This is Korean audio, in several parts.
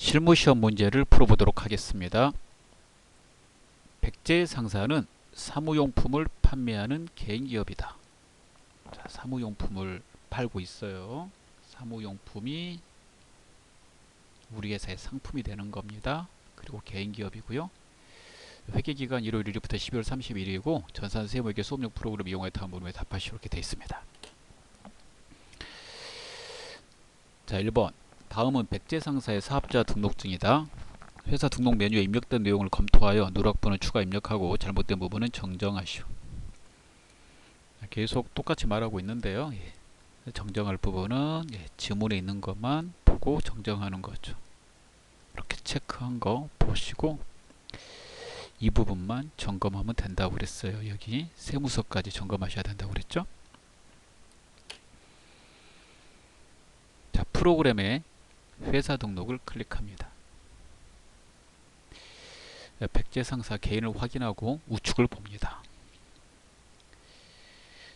실무시험 문제를 풀어보도록 하겠습니다. 백제 상사는 사무용품을 판매하는 개인기업이다. 자, 사무용품을 팔고 있어요. 사무용품이 우리 회사의 상품이 되는 겁니다. 그리고 개인기업이고요. 회계기간 1월 1일부터 12월 31일이고 전산세무회계 수업용 프로그램 이용해 다음 물음에 답하시오 이렇게 되어 있습니다. 자, 1번. 다음은 백제 상사의 사업자 등록증이다. 회사 등록 메뉴에 입력된 내용을 검토하여 누락부는 추가 입력하고 잘못된 부분은 정정하시오. 계속 똑같이 말하고 있는데요. 정정할 부분은 지문에 있는 것만 보고 정정하는 거죠. 이렇게 체크한 거 보시고 이 부분만 점검하면 된다고 그랬어요. 여기 세무서까지 점검하셔야 된다고 그랬죠. 자, 프로그램에 회사 등록을 클릭합니다. 백제 상사 개인을 확인하고 우측을 봅니다.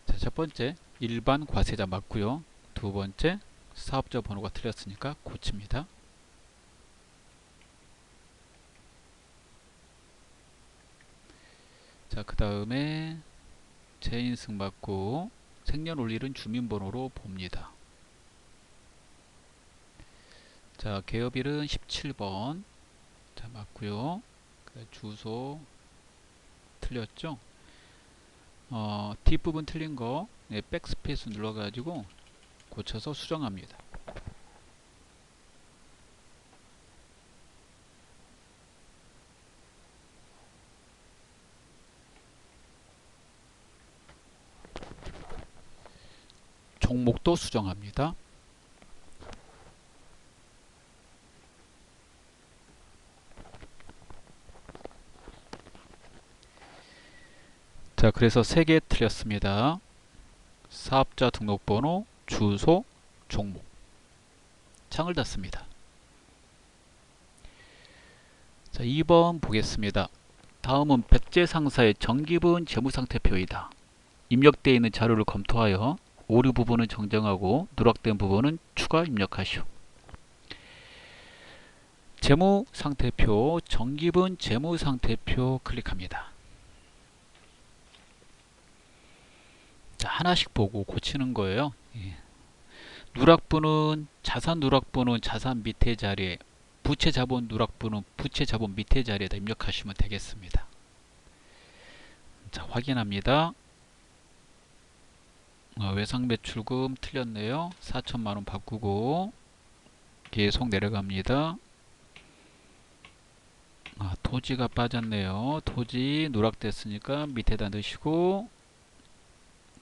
자, 첫 번째 일반 과세자 맞고요. 두 번째 사업자 번호가 틀렸으니까 고칩니다. 자, 그 다음에 재인승 맞고 생년월일은 주민번호로 봅니다. 자, 개업일은 17번. 자, 맞고요. 주소 틀렸죠? 뒷부분 틀린 거 백스페이스 눌러가지고 고쳐서 수정합니다. 종목도 수정합니다. 자, 그래서 3개 틀렸습니다. 사업자 등록번호, 주소, 종목. 창을 닫습니다. 자, 2번 보겠습니다. 다음은 백제 상사의 정기분 재무상태표이다. 입력되어 있는 자료를 검토하여 오류 부분은 정정하고 누락된 부분은 추가 입력하시오. 재무상태표, 정기분 재무상태표 클릭합니다. 자, 하나씩 보고 고치는 거예요. 누락부는 자산 누락부는 자산 밑에 자리에, 부채 자본 누락부는 부채 자본 밑에 자리에다 입력하시면 되겠습니다. 자, 확인합니다. 외상 매출금 틀렸네요. 4천만원 바꾸고 계속 내려갑니다. 토지가 빠졌네요. 토지 누락됐으니까 밑에다 넣으시고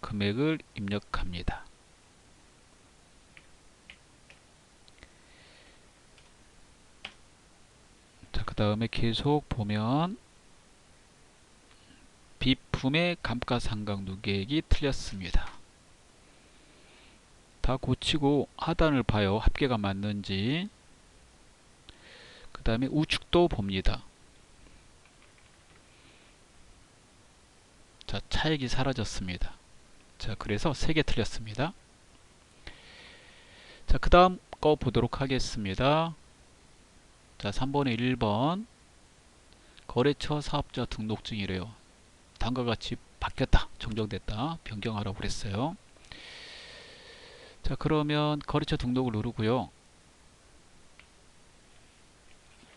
금액을 입력합니다. 자, 그 다음에 계속 보면 비품의 감가상각 누계액이 틀렸습니다. 다 고치고 하단을 봐요. 합계가 맞는지. 그 다음에 우측도 봅니다. 자, 차액이 사라졌습니다. 자, 그래서 3개 틀렸습니다. 자, 그 다음 거 보도록 하겠습니다. 자, 3번에 1번 거래처 사업자 등록증이래요. 다음과 같이 바뀌었다, 정정됐다, 변경하라고 그랬어요. 자, 그러면 거래처 등록을 누르고요.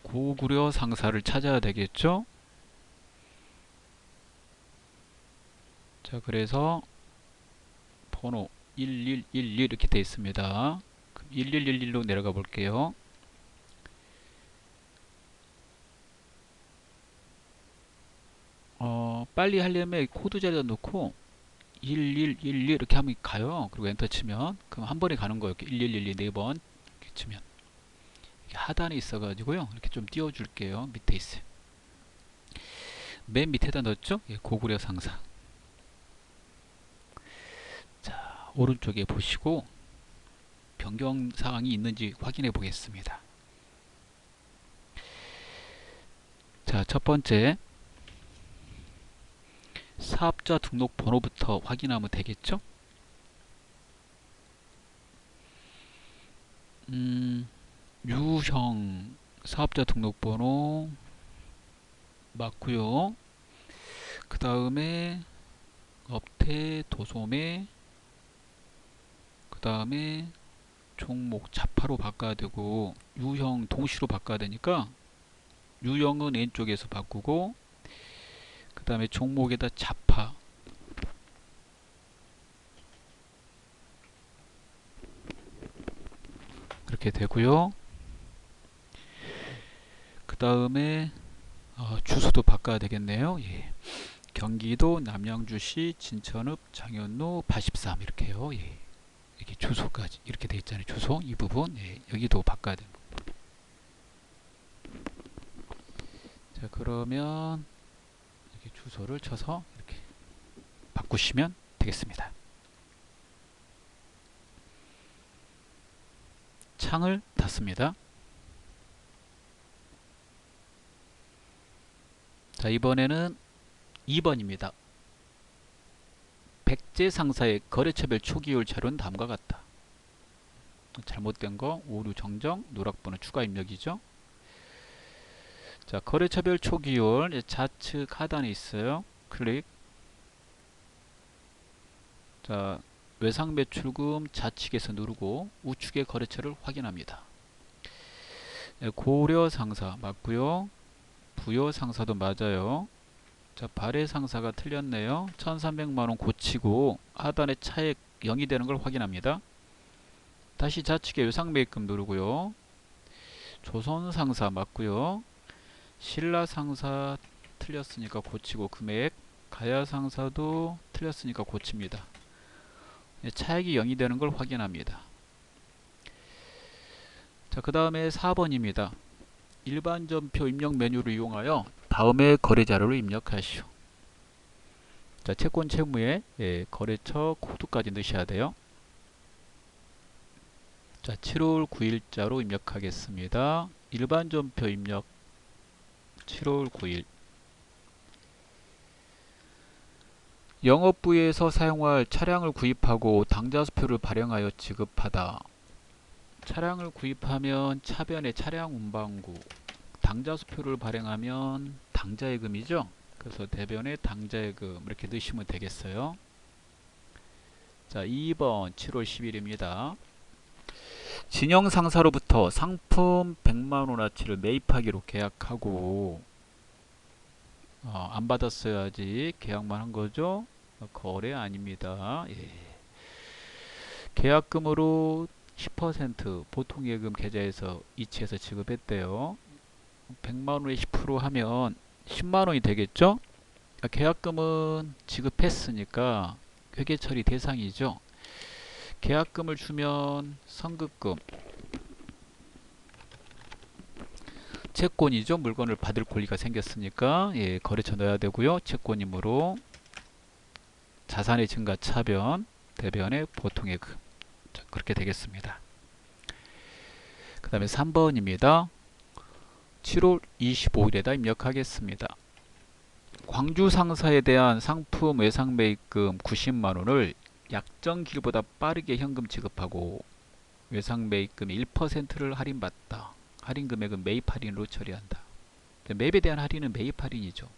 고구려 상사를 찾아야 되겠죠. 자, 그래서 번호 1111 이렇게 되어 있습니다. 1111로 내려가 볼게요. 빨리 하려면 코드 자리에다 놓고 1111 이렇게 하면 가요. 그리고 엔터 치면 그럼 한 번에 가는 거예요. 1112 4번 이렇게 치면. 이게 하단에 있어 가지고요. 이렇게 좀 띄워 줄게요. 밑에 있어요. 맨 밑에다 넣었죠. 고구려 상사. 자, 오른쪽에 보시고 변경 사항이 있는지 확인해 보겠습니다. 자, 첫 번째 사업자 등록 번호부터 확인하면 되겠죠. 유형 사업자 등록번호 맞고요. 그 다음에 업태 도소매, 그 다음에 종목 자파로 바꿔야 되고 유형 동시로 바꿔야 되니까 유형은 왼쪽에서 바꾸고, 그 다음에 종목에다 자파 그렇게 되고요. 그 다음에 주소도 바꿔야 되겠네요. 예. 경기도 남양주시 진천읍 장현로 83 이렇게요. 예. 이렇게 주소까지 이렇게 돼 있잖아요. 주소 이 부분, 예. 여기도 바꿔야 됩니다. 자, 그러면 이렇게 주소를 쳐서 이렇게 바꾸시면 되겠습니다. 창을 닫습니다. 자, 이번에는 2번입니다. 백제 상사의 거래처별 초기율 자료는 다음과 같다. 잘못된 거 오류 정정, 누락번호 추가 입력이죠. 자, 거래처별 초기율 좌측 하단에 있어요. 클릭. 자, 외상 매출금 좌측에서 누르고 우측의 거래처를 확인합니다. 고려 상사 맞고요. 부여 상사도 맞아요. 자, 발해 상사가 틀렸네요. 1300만원 고치고 하단에 차액 0이 되는 걸 확인합니다. 다시 좌측에 외상 매입금 누르고요. 조선 상사 맞고요. 신라 상사 틀렸으니까 고치고 금액, 가야 상사도 틀렸으니까 고칩니다. 차액이 0이 되는 걸 확인합니다. 자, 그 다음에 4번입니다. 일반 전표 입력 메뉴를 이용하여 다음의 거래 자료를 입력하시오. 자, 채권 채무에 거래처 코드까지 넣으셔야 돼요. 자, 7월 9일자로 입력하겠습니다. 일반 전표 입력 7월 9일. 영업부에서 사용할 차량을 구입하고 당좌수표를 발행하여 지급하다. 차량을 구입하면 차변에 차량 운반구, 당좌수표를 발행하면 당좌예금이죠. 그래서 대변에 당좌예금 이렇게 넣으시면 되겠어요. 자, 2번 7월 10일입니다. 진영상사로부터 상품 100만원어치를 매입하기로 계약하고 안 받았어야지 계약만 한 거죠. 거래 아닙니다. 예. 계약금으로 10% 보통예금 계좌에서 이체해서 지급했대요. 100만원에 10% 하면 10만원이 되겠죠. 계약금은 지급했으니까 회계처리 대상이죠. 계약금을 주면 선급금, 채권이죠. 물건을 받을 권리가 생겼으니까 거래처 넣어야 되고요. 채권이므로 자산의 증가 차변, 대변의 보통예금. 자, 그렇게 되겠습니다. 그 다음에 3번입니다. 7월 25일에다 입력하겠습니다. 광주 상사에 대한 상품 외상 매입금 90만원을 약정기일보다 빠르게 현금 지급하고 외상 매입금의 1%를 할인받다. 할인 금액은 매입 할인으로 처리한다. 매입에 대한 할인은 매입 할인이죠.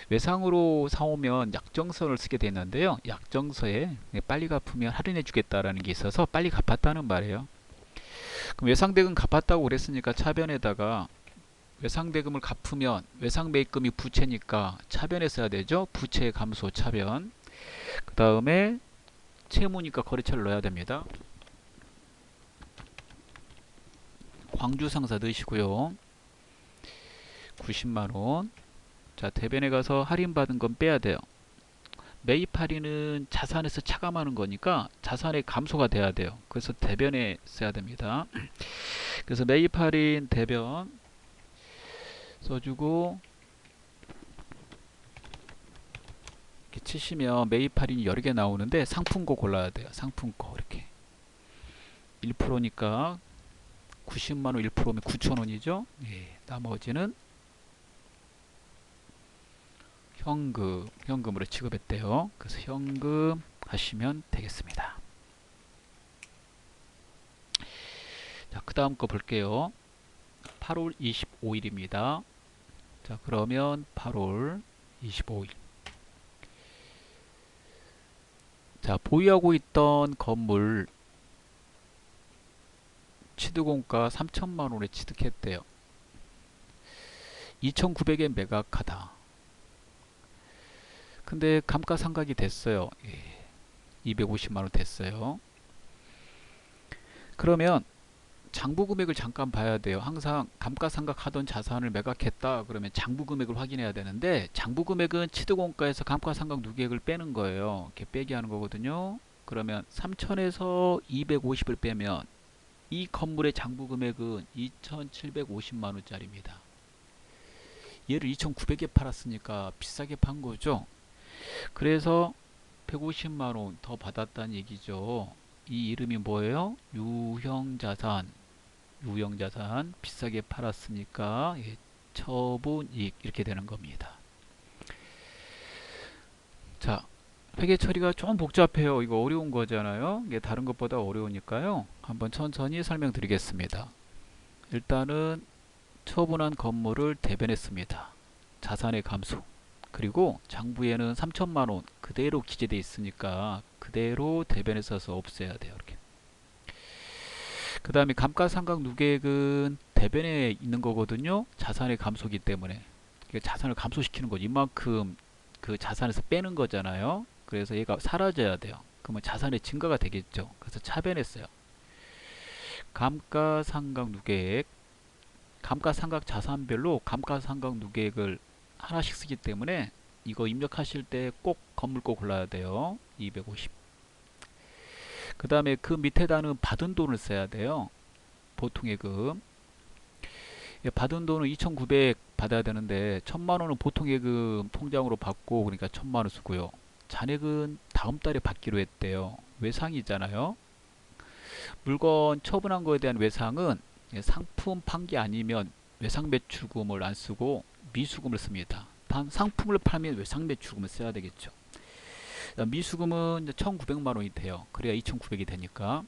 외상으로 사오면 약정서를 쓰게 되는데요. 약정서에 빨리 갚으면 할인해 주겠다라는 게 있어서 빨리 갚았다는 말이에요. 그럼 외상대금 갚았다고 그랬으니까 차변에다가 외상대금을 갚으면 외상 매입금이 부채니까 차변에 써야 되죠. 부채 감소 차변. 그 다음에 채무니까 거래처를 넣어야 됩니다. 광주 상사 넣으시고요. 90만원. 자, 대변에 가서 할인받은 건 빼야 돼요. 매입 할인은 자산에서 차감하는 거니까 자산의 감소가 돼야 돼요. 그래서 대변에 써야 됩니다. 그래서 매입 할인 대변 써주고 이렇게 치시면 매입 할인이 여러 개 나오는데 상품고 골라야 돼요. 상품고 이렇게 1%니까 90만원 1%면 9천원이죠. 예, 나머지는 현금으로 지급했대요. 그래서 현금 하시면 되겠습니다. 자, 그 다음 거 볼게요. 8월 25일입니다. 자, 그러면 8월 25일. 자, 보유하고 있던 건물 취득원가 3천만 원에 취득했대요. 2,900에 매각하다. 근데 감가상각이 됐어요. 250만 원 됐어요. 그러면 장부 금액을 잠깐 봐야 돼요. 항상 감가상각 하던 자산을 매각했다 그러면 장부 금액을 확인해야 되는데, 장부 금액은 취득원가에서 감가상각 누계액을 빼는 거예요. 이렇게 빼기 하는 거거든요. 그러면 3천에서 250을 빼면 이 건물의 장부 금액은 2,750만 원짜리입니다. 얘를 2,900에 팔았으니까 비싸게 판 거죠. 그래서 150만 원 더 받았다는 얘기죠. 이 이름이 뭐예요? 유형자산. 유형자산 비싸게 팔았으니까 처분이익 이렇게 되는 겁니다. 자, 회계 처리가 좀 복잡해요. 이거 어려운 거잖아요. 이게 다른 것보다 어려우니까요. 한번 천천히 설명드리겠습니다. 일단은 처분한 건물을 대변했습니다. 자산의 감소. 그리고 장부에는 3천만 원 그대로 기재되어 있으니까 그대로 대변에 써서 없애야 돼요. 이렇게. 그 다음에 감가상각 누계액은 대변에 있는 거거든요. 자산의 감소기 때문에. 그러니까 자산을 감소시키는 거죠. 이만큼 그 자산에서 빼는 거잖아요. 그래서 얘가 사라져야 돼요. 그러면 자산의 증가가 되겠죠. 그래서 차변했어요. 감가상각 누계액. 감가상각 자산별로 감가상각 누계액을 하나씩 쓰기 때문에 이거 입력하실 때 꼭 건물 거 골라야 돼요. 250. 그 다음에 그 밑에다는 받은 돈을 써야 돼요. 보통예금. 받은 돈은 2,900 받아야 되는데 1,000만 원은 보통예금 통장으로 받고, 그러니까 1,000만 원 쓰고요. 잔액은 다음 달에 받기로 했대요. 외상이잖아요. 물건 처분한 거에 대한 외상은 상품 판 게 아니면 외상 매출금을 안 쓰고 미수금을 씁니다. 단 상품을 팔면 외상 매출금을 써야 되겠죠. 미수금은 1,900만 원이 돼요. 그래야 2,900이 되니까.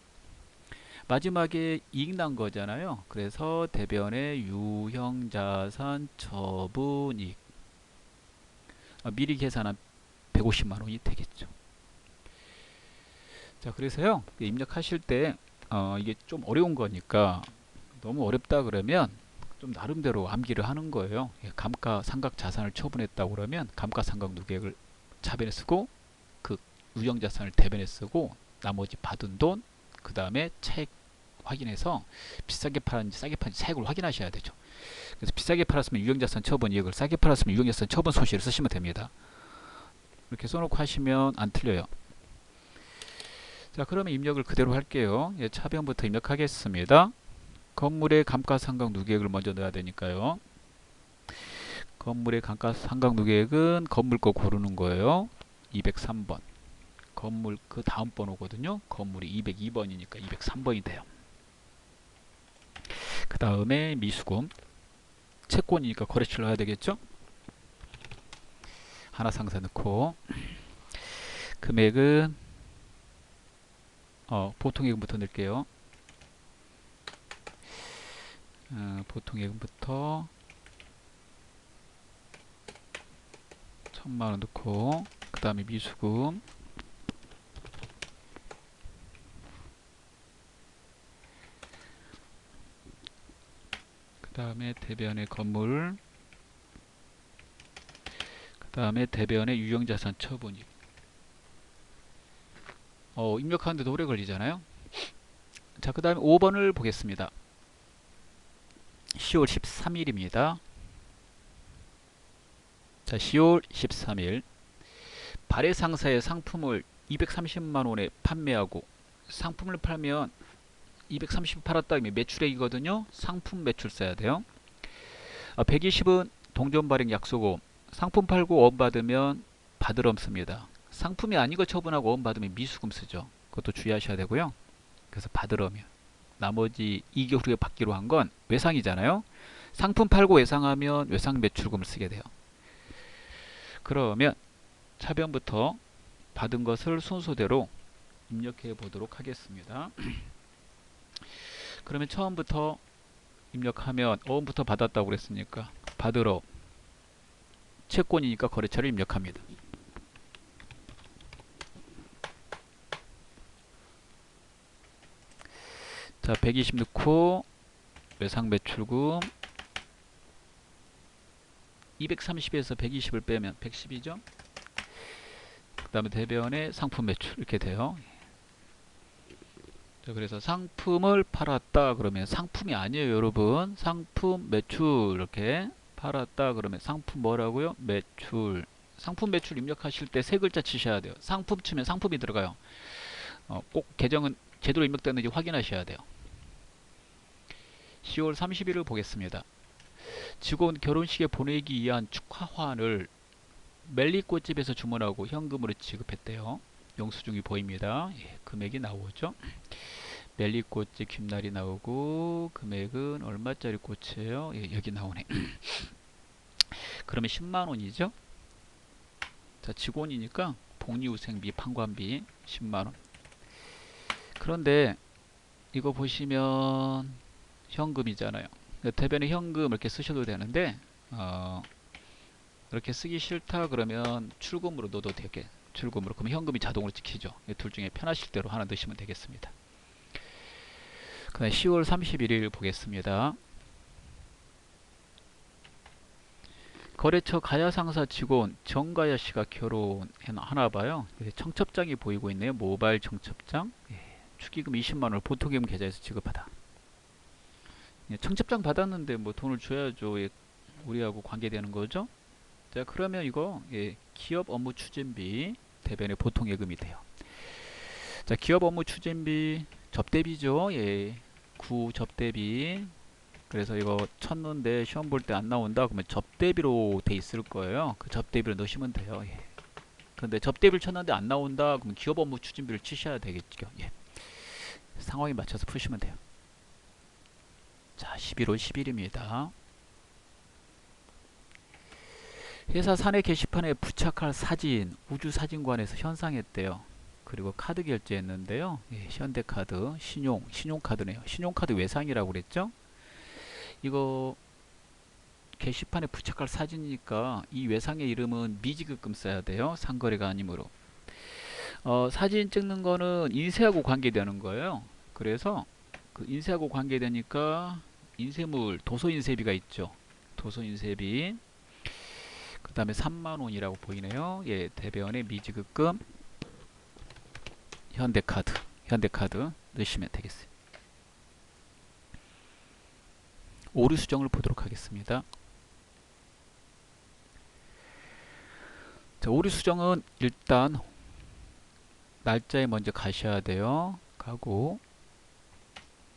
마지막에 이익 난 거잖아요. 그래서 대변에 유형자산 처분이익. 미리 계산한 150만 원이 되겠죠. 자, 그래서요. 입력하실 때 이게 좀 어려운 거니까, 너무 어렵다 그러면 좀 나름대로 암기를 하는 거예요. 감가상각 자산을 처분했다고 그러면 감가상각 누계액을 차변에 쓰고 그 유형자산을 대변에 쓰고 나머지 받은 돈, 그 다음에 차액 확인해서 비싸게 팔았는지 싸게 팔았는지 차액을 확인하셔야 되죠. 그래서 비싸게 팔았으면 유형자산 처분 이익을, 싸게 팔았으면 유형자산 처분 손실을 쓰시면 됩니다. 이렇게 써놓고 하시면 안 틀려요. 자, 그러면 입력을 그대로 할게요. 차변부터 입력하겠습니다. 건물의 감가상각 누계액을 먼저 넣어야 되니까요. 건물의 감가상각 누계액은 건물 거 고르는 거예요. 203번. 건물 그 다음 번호거든요. 건물이 202번이니까 203번이 돼요. 그 다음에 미수금. 채권이니까 거래처를 넣어야 되겠죠. 하나 상세 넣고, 금액은 보통예금부터 넣을게요. 보통예금부터 1,000만 원 넣고, 그 다음에 미수금, 그 다음에 대변의 건물, 그 다음에 대변의 유형자산 처분이익. 입력하는데도 오래 걸리잖아요. 자, 그 다음에 5번을 보겠습니다. 10월 13일입니다. 자, 10월 13일 발해상사의 상품을 230만 원에 판매하고, 상품을 팔면 230 팔았다 이면 매출액이거든요. 상품 매출 써야 돼요. 120은 동전발행 약속금. 상품 팔고 원 받으면 받으럼 씁니다. 상품이 아닌 거 처분하고 원 받으면 미수금 쓰죠. 그것도 주의하셔야 되고요. 그래서 받으러면, 나머지 2개월 후에 받기로 한 건 외상이잖아요. 상품 팔고 외상하면 외상 매출금을 쓰게 돼요. 그러면 차변부터 받은 것을 순서대로 입력해 보도록 하겠습니다. 그러면 처음부터 입력하면 어음부터 받았다고 그랬으니까 받으러 채권이니까 거래처를 입력합니다. 자, 120 넣고 외상 매출금 230에서 120을 빼면 110이죠. 그 다음에 대변에 상품 매출 이렇게 돼요. 자, 그래서 상품을 팔았다 그러면 상품이 아니에요, 여러분. 상품 매출 이렇게 팔았다 그러면 상품 뭐라고요? 매출. 상품 매출 입력하실 때 세 글자 치셔야 돼요. 상품 치면 상품이 들어가요. 꼭 계정은 제대로 입력됐는지 확인하셔야 돼요. 10월 30일을 보겠습니다. 직원 결혼식에 보내기 위한 축하환을 멜리꽃집에서 주문하고 현금으로 지급했대요. 영수증이 보입니다. 예, 금액이 나오죠. 멜리꽃집 귓날이 나오고 금액은 얼마짜리 꽃이에요? 예, 여기 나오네. 그러면 10만원이죠. 자, 직원이니까 복리후생비, 판관비 10만원. 그런데 이거 보시면 현금이잖아요. 대변에 현금 이렇게 쓰셔도 되는데 이렇게 쓰기 싫다 그러면 출금으로 넣어도 되게, 출금으로. 그러면 현금이 자동으로 찍히죠. 둘 중에 편하실 대로 하나 넣으시면 되겠습니다. 그 다음에 10월 31일 보겠습니다. 거래처 가야상사 직원 정가야 씨가 결혼하나 봐요. 청첩장이 보이고 있네요. 모바일 청첩장. 예, 축의금 20만원을 보통금 계좌에서 지급하다. 예, 청첩장 받았는데 뭐 돈을 줘야죠. 예, 우리하고 관계되는 거죠. 자, 그러면 이거 예, 기업 업무 추진비 대변의 보통 예금이 돼요. 자, 기업 업무 추진비 접대비죠. 예, 구 접대비. 그래서 이거 쳤는데 시험 볼 때 안 나온다 그러면 접대비로 돼 있을 거예요. 그 접대비를 넣으시면 돼요. 예. 근데 접대비를 쳤는데 안 나온다 그러면 기업 업무 추진비를 치셔야 되겠죠. 예. 상황에 맞춰서 푸시면 돼요. 자, 11월 10일입니다. 회사 사내 게시판에 부착할 사진 우주사진관에서 현상했대요. 그리고 카드 결제했는데요. 예, 현대카드, 신용카드네요. 신용카드 외상이라고 그랬죠. 이거 게시판에 부착할 사진이니까 이 외상의 이름은 미지급금 써야 돼요. 상거래가 아니므로. 사진 찍는 거는 인쇄하고 관계되는 거예요. 그래서 그 인쇄하고 관계되니까 인쇄물 도서인쇄비가 있죠. 도서인쇄비. 그 다음에 3만원이라고 보이네요. 예, 대변에 미지급금 현대카드 넣으시면 되겠어요. 오류 수정을 보도록 하겠습니다. 자, 오류 수정은 일단 날짜에 먼저 가셔야 돼요. 가고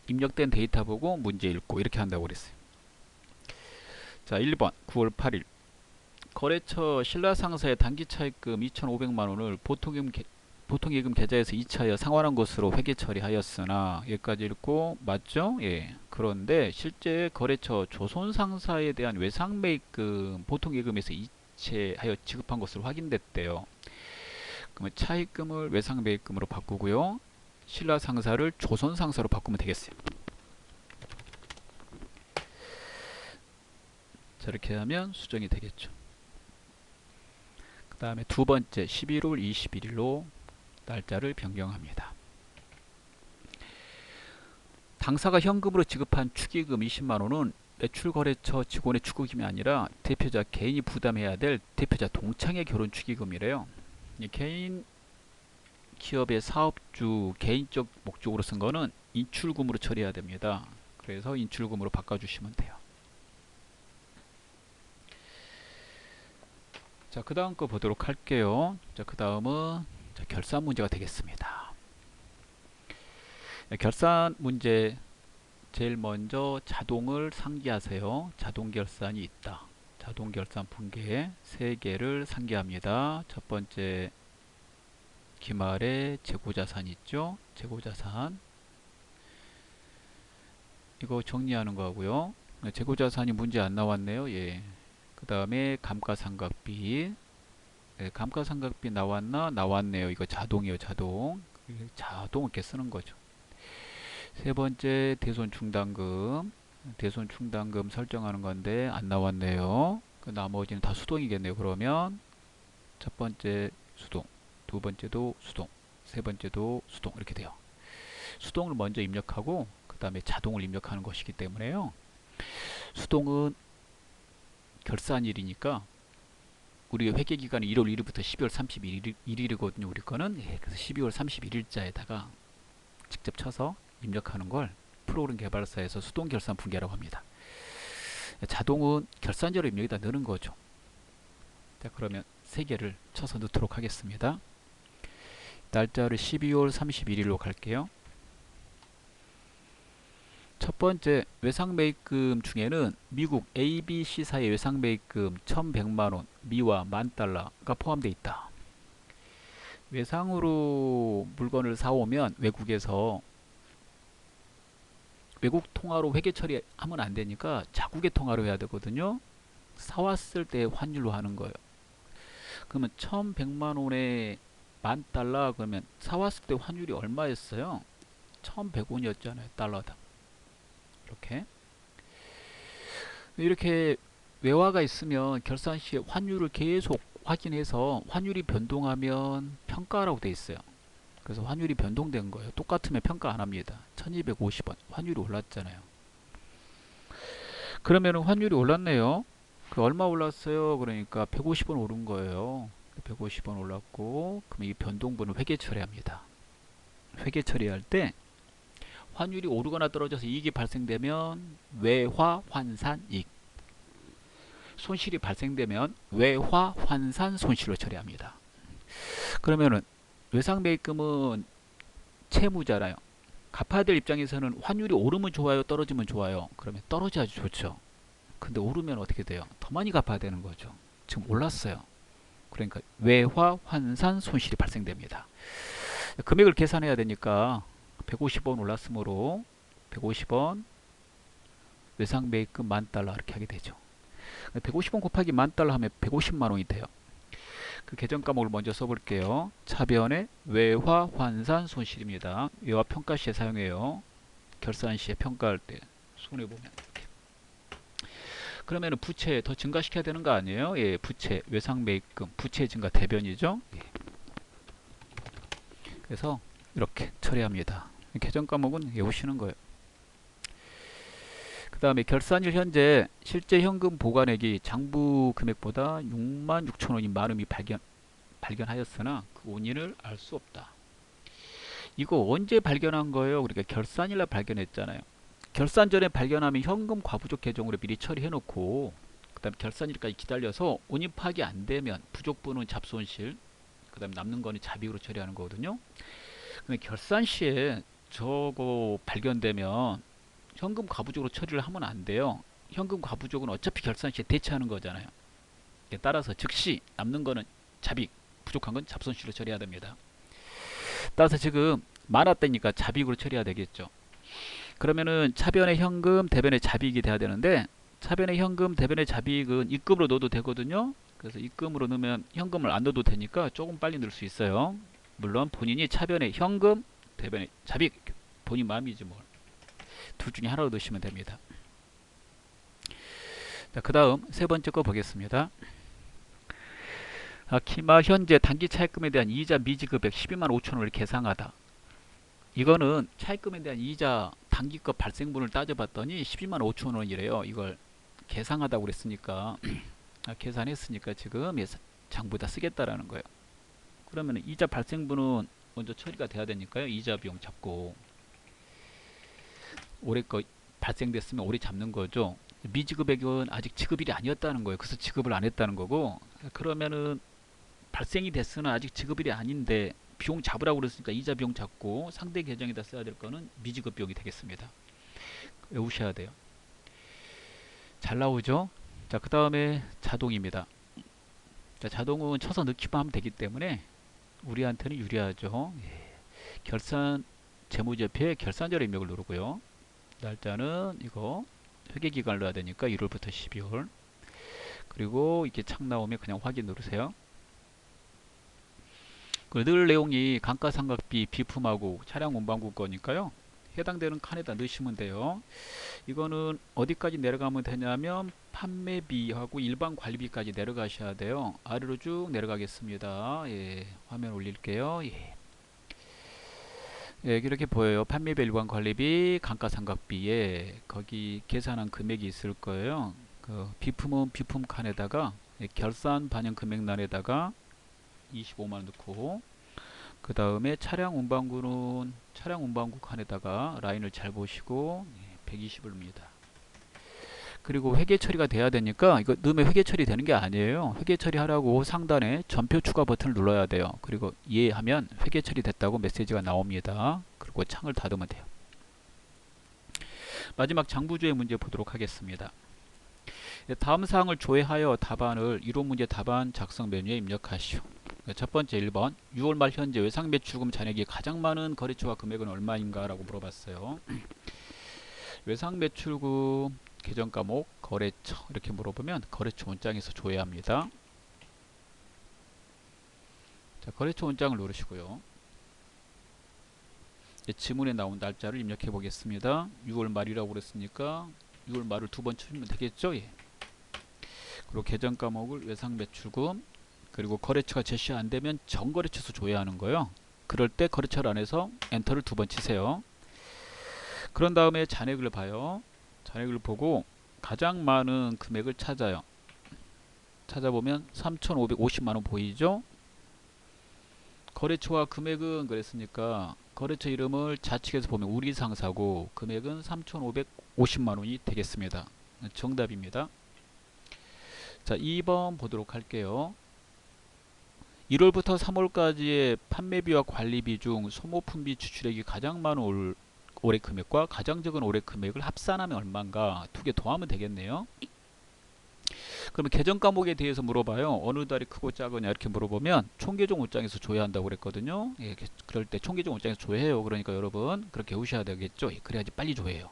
입력된 데이터 보고 문제 읽고 이렇게 한다고 그랬어요. 자, 1번 9월 8일 거래처 신라상사의 단기차입금 2,500만원을 보통예금 계좌에서 이차하여 상환한 것으로 회계 처리하였으나, 여기까지 읽고 맞죠? 예. 그런데 실제 거래처 조선상사에 대한 외상매입금 보통예금에서 이체하여 지급한 것으로 확인됐대요. 그러면 차입금을 외상매입금으로 바꾸고요. 신라상사를 조선상사로 바꾸면 되겠어요. 자, 이렇게 하면 수정이 되겠죠. 그 다음에 두 번째 11월 21일로 날짜를 변경합니다. 당사가 현금으로 지급한 축의금 20만원은 매출거래처 직원의 축의금이 아니라 대표자 개인이 부담해야 될 대표자 동창의 결혼 축의금이래요. 개인 기업의 사업주 개인적 목적으로 쓴 거는 인출금으로 처리해야 됩니다. 그래서 인출금으로 바꿔주시면 돼요. 자, 그 다음 거 보도록 할게요. 자, 그 다음은 결산 문제가 되겠습니다. 결산 문제 제일 먼저 자동을 상기하세요. 자동 결산이 있다. 자동 결산 분계 3개를 상기합니다. 첫 번째 기말에 재고자산 있죠. 재고자산 이거 정리하는 거고요. 재고자산이 문제 안 나왔네요. 예. 그 다음에 감가상각비. 네, 감가상각비 나왔나? 나왔네요. 이거 자동이에요. 자동 이렇게 쓰는 거죠. 세 번째 대손 충당금. 대손 충당금 설정하는 건데 안 나왔네요. 그 나머지는 다 수동이겠네요. 그러면 첫 번째 수동, 두 번째도 수동, 세 번째도 수동 이렇게 돼요. 수동을 먼저 입력하고 그 다음에 자동을 입력하는 것이기 때문에요. 수동은 결산일이니까 우리 회계 기간이 1월 1일부터 12월 31일이거든요. 우리 거는 그래서 12월 31일자에다가 직접 쳐서 입력하는 걸 프로그램 개발사에서 수동 결산 분계라고 합니다. 자동은 결산자로 입력에다 넣는 거죠. 자, 그러면 세 개를 쳐서 넣도록 하겠습니다. 날짜를 12월 31일로 갈게요. 첫 번째 외상매입금 중에는 미국 ABC사의 외상매입금 1100만원, 미화 10,000달러가 포함되어 있다. 외상으로 물건을 사오면 외국에서 외국 통화로 회계 처리하면 안 되니까 자국의 통화로 해야 되거든요. 사왔을 때 환율로 하는 거예요. 그러면 1100만원에 10,000달러 그러면 사왔을 때 환율이 얼마였어요? 1100원이었잖아요. 달러당. 이렇게 외화가 있으면 결산 시에 환율을 계속 확인해서 환율이 변동하면 평가라고 돼 있어요. 그래서 환율이 변동된 거예요. 똑같으면 평가 안 합니다. 1250원 환율이 올랐잖아요. 그러면 환율이 올랐네요. 그 얼마 올랐어요? 그러니까 150원 오른 거예요. 150원 올랐고 그럼 이 변동분을 회계 처리합니다. 회계 처리할 때 환율이 오르거나 떨어져서 이익이 발생되면 외화 환산 이익, 손실이 발생되면 외화 환산 손실로 처리합니다. 그러면은 외상매입금은 채무잖아요. 갚아야 될 입장에서는 환율이 오르면 좋아요, 떨어지면 좋아요? 그러면 떨어져야지 좋죠. 근데 오르면 어떻게 돼요? 더 많이 갚아야 되는 거죠. 지금 올랐어요. 그러니까 외화 환산 손실이 발생됩니다. 금액을 계산해야 되니까 150원 올랐으므로 150원 외상매입금 10,000달러 이렇게 하게 되죠. 150원 곱하기 10,000달러 하면 150만원이 돼요. 그 계정 과목을 먼저 써볼게요. 차변에 외화 환산 손실입니다. 외화 평가 시에 사용해요. 결산 시에 평가할 때 손해보면 이렇게. 그러면 부채 더 증가시켜야 되는 거 아니에요? 예, 부채 외상매입금 부채 증가 대변이죠. 예. 그래서 이렇게 처리합니다. 계정 과목은 외우시는 거예요. 그 다음에 결산일 현재 실제 현금 보관액이 장부 금액보다 66,000원이 많음이 발견하였으나 그 원인을 알 수 없다. 이거 언제 발견한 거예요? 그러니까 결산일날 발견했잖아요. 결산 전에 발견하면 현금 과부족 계정으로 미리 처리해 놓고 그 다음에 결산일까지 기다려서 원인 파악이 안 되면 부족분은 잡손실 그 다음에 남는 거는 자비로 처리하는 거거든요. 근데 결산 시에 저거 발견되면 현금 과부족으로 처리를 하면 안 돼요. 현금 과부족은 어차피 결산 시에 대체하는 거잖아요. 따라서 즉시 남는 거는 자비, 부족한 건 잡손실로 처리해야 됩니다. 따라서 지금 많았다니까 자비익으로 처리해야 되겠죠. 그러면은 차변의 현금, 대변의 자비익이 돼야 되는데 차변의 현금, 대변의 자비익은 입금으로 넣어도 되거든요. 그래서 입금으로 넣으면 현금을 안 넣어도 되니까 조금 빨리 넣을 수 있어요. 물론 본인이 차변의 현금, 대변의 자비익 본인 마음이지 뭘. 둘 중에 하나로 넣으시면 됩니다. 자, 그 다음 세 번째 거 보겠습니다. 키마 현재 단기 차입금에 대한 이자 미지급액 12만 5천 원을 계상하다. 이거는 차입금에 대한 이자 단기급 발생분을 따져봤더니 12만 5천 원이래요. 이걸 계상하다고 그랬으니까 계산했으니까 지금 장부에다 쓰겠다라는 거예요. 그러면 이자 발생분은 먼저 처리가 돼야 되니까요. 이자 비용 잡고 올해 거 발생됐으면 올해 잡는 거죠. 미지급액은 아직 지급일이 아니었다는 거예요. 그래서 지급을 안 했다는 거고 그러면은 발생이 됐으나 아직 지급일이 아닌데 비용 잡으라고 그랬으니까 이자 비용 잡고 상대 계정에다 써야 될 거는 미지급 비용이 되겠습니다. 외우셔야 돼요. 잘 나오죠? 자, 그 다음에 자동입니다. 자, 자동은 쳐서 넣기만 하면 되기 때문에 우리한테는 유리하죠. 예. 결산 재무제표에 결산자료 입력을 누르고요. 날짜는 이거 회계기간을 넣어야 되니까 1월부터 12월 그리고 이렇게 창 나오면 그냥 확인 누르세요. 늘 내용이 감가상각비 비품하고 차량 운반구 거니까요. 해당되는 칸에다 넣으시면 돼요. 이거는 어디까지 내려가면 되냐면 판매비하고 일반 관리비까지 내려가셔야 돼요. 아래로 쭉 내려가겠습니다. 예, 화면 올릴게요. 예. 예, 이렇게 보여요. 판매비, 일반 관리비, 감가상각비에 거기 계산한 금액이 있을 거예요. 그 비품은 비품 칸에다가 예, 결산 반영 금액란에다가 25만원 넣고, 그 다음에 차량 운반구는 차량 운반구 칸에다가 라인을 잘 보시고 120을 넣습니다. 그리고 회계 처리가 돼야 되니까 이거 넣으면 회계 처리 되는 게 아니에요. 회계 처리하라고 상단에 전표 추가 버튼을 눌러야 돼요. 그리고 이해하면 회계 처리 됐다고 메시지가 나옵니다. 그리고 창을 닫으면 돼요. 마지막 장부조회 문제 보도록 하겠습니다. 다음 사항을 조회하여 답안을 이론 문제 답안 작성 메뉴에 입력하시오. 첫 번째 1번 6월 말 현재 외상 매출금 잔액이 가장 많은 거래처와 금액은 얼마인가 라고 물어봤어요. 외상 매출금 계정 과목 거래처 이렇게 물어보면 거래처 원장에서 조회합니다. 자, 거래처 원장을 누르시고요. 지문에 나온 날짜를 입력해 보겠습니다. 6월 말이라고 그랬으니까 6월 말을 두 번 치면 되겠죠. 예. 그리고 계정 과목을 외상 매출금, 그리고 거래처가 제시 안 되면 정거래처에서 조회하는 거예요. 그럴 때 거래처란에서 엔터를 두 번 치세요. 그런 다음에 잔액을 봐요. 잔액을 보고 가장 많은 금액을 찾아요. 찾아보면 3,550만원 보이죠? 거래처와 금액은 그랬으니까 거래처 이름을 좌측에서 보면 우리 상사고 금액은 3,550만원이 되겠습니다. 정답입니다. 자, 2번 보도록 할게요. 1월부터 3월까지의 판매비와 관리비 중 소모품비 지출액이 가장 많은 올해 금액과 가장 적은 올해 금액을 합산하면 얼마인가 두 개 더하면 되겠네요. 그러면 계정 과목에 대해서 물어봐요. 어느 달이 크고 작으냐 이렇게 물어보면 총계종 옷장에서 조회한다고 그랬거든요. 예, 그럴 때 총계종 옷장에서 조회해요. 그러니까 여러분 그렇게 외우셔야 되겠죠. 예, 그래야지 빨리 조회해요.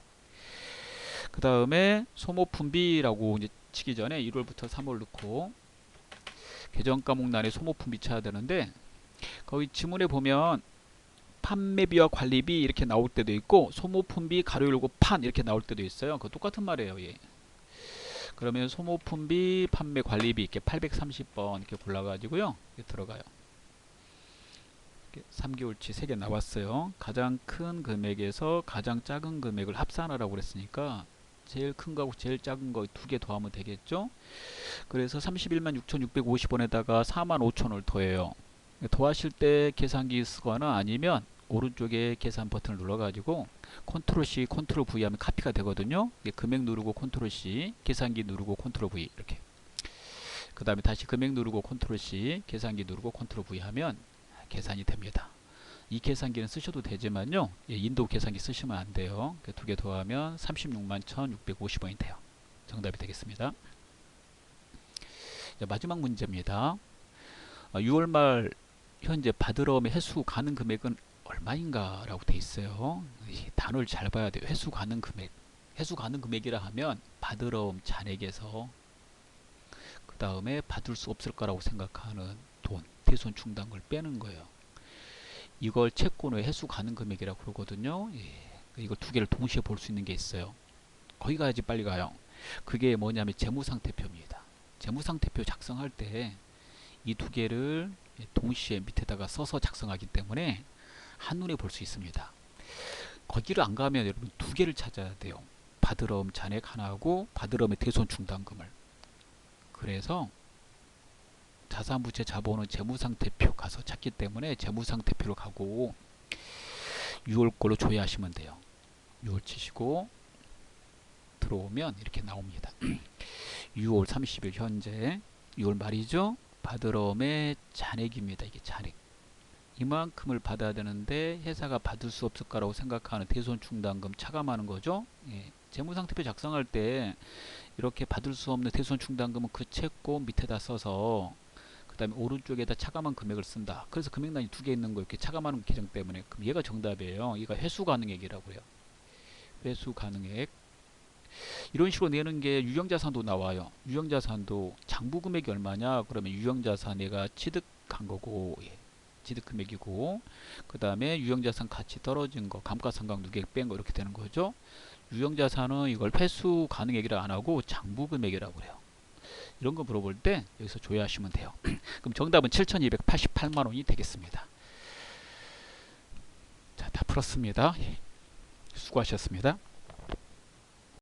그 다음에 소모품비라고 이제 치기 전에 1월부터 3월 넣고 계정 과목란에 소모품비 쳐야 되는데 거기 지문에 보면 판매비와 관리비 이렇게 나올 때도 있고 소모품비 가로 열고 판 이렇게 나올 때도 있어요. 그거 똑같은 말이에요. 예. 그러면 소모품비 판매 관리비 이렇게 830번 이렇게 골라가지고요. 이렇게 들어가요. 이렇게 3개월치 3개 나왔어요. 가장 큰 금액에서 가장 작은 금액을 합산하라고 그랬으니까 제일 큰 거하고 제일 작은 거 두 개 더하면 되겠죠. 그래서 31만 6,650원에다가 4만 5천원을 더해요. 더하실 때 계산기 쓰거나 아니면 오른쪽에 계산 버튼을 눌러가지고 컨트롤 C, 컨트롤 V 하면 카피가 되거든요. 금액 누르고 컨트롤 C, 계산기 누르고 컨트롤 V 이렇게. 그 다음에 다시 금액 누르고 컨트롤 C, 계산기 누르고 컨트롤 V 하면 계산이 됩니다. 이 계산기는 쓰셔도 되지만요. 인도 계산기 쓰시면 안 돼요. 두 개 더하면 36만 1,650원이 돼요. 정답이 되겠습니다. 마지막 문제입니다. 6월 말 현재 받으러오면 회수 가능 금액은 얼마인가 라고 돼 있어요. 이 단어를 잘 봐야 돼요. 회수 가능 금액. 회수 가능 금액이라 하면 받으러옴 잔액에서 그 다음에 받을 수 없을 거라고 생각하는 돈, 대손 충당금을 빼는 거예요. 이걸 채권의 회수 가능 금액이라고 그러거든요. 예. 이걸 두 개를 동시에 볼 수 있는 게 있어요. 거기 가야지 빨리 가요. 그게 뭐냐면 재무상태표입니다. 재무상태표 작성할 때 이 두 개를 동시에 밑에다가 써서 작성하기 때문에 한눈에 볼 수 있습니다. 거기를 안 가면 여러분 두 개를 찾아야 돼요. 받으러옴 잔액 하나하고 받으러옴의 대손 충당금을. 그래서 자산부채 자본은 재무상태표 가서 찾기 때문에 재무상태표로 가고 6월 걸로 조회하시면 돼요. 6월 치시고 들어오면 이렇게 나옵니다. 6월 30일 현재 6월 말이죠. 받으러옴의 잔액입니다. 이게 잔액. 이만큼을 받아야 되는데 회사가 받을 수 없을 거라고 생각하는 대손 충당금 차감하는 거죠. 예. 재무상태표 작성할 때 이렇게 받을 수 없는 대손 충당금은 그 채권 밑에다 써서 그 다음에 오른쪽에다 차감한 금액을 쓴다. 그래서 금액란이 두 개 있는 거 이렇게 차감하는 계정 때문에 그럼 얘가 정답이에요. 얘가 회수 가능액이라고 해요. 회수 가능액. 이런 식으로 내는 게 유형자산도 나와요. 유형자산도 장부 금액이 얼마냐? 그러면 유형자산 내가 취득한 거고 예. 지득금액이고, 그 다음에 유형자산 가치 떨어진 거, 감가상각 누계액 뺀 거 이렇게 되는 거죠. 유형자산은 이걸 회수 가능액이라 안 하고 장부금액이라고 그래요. 이런 거 물어볼 때 여기서 조회하시면 돼요. 그럼 정답은 7,288만 원이 되겠습니다. 자, 다 풀었습니다. 수고하셨습니다.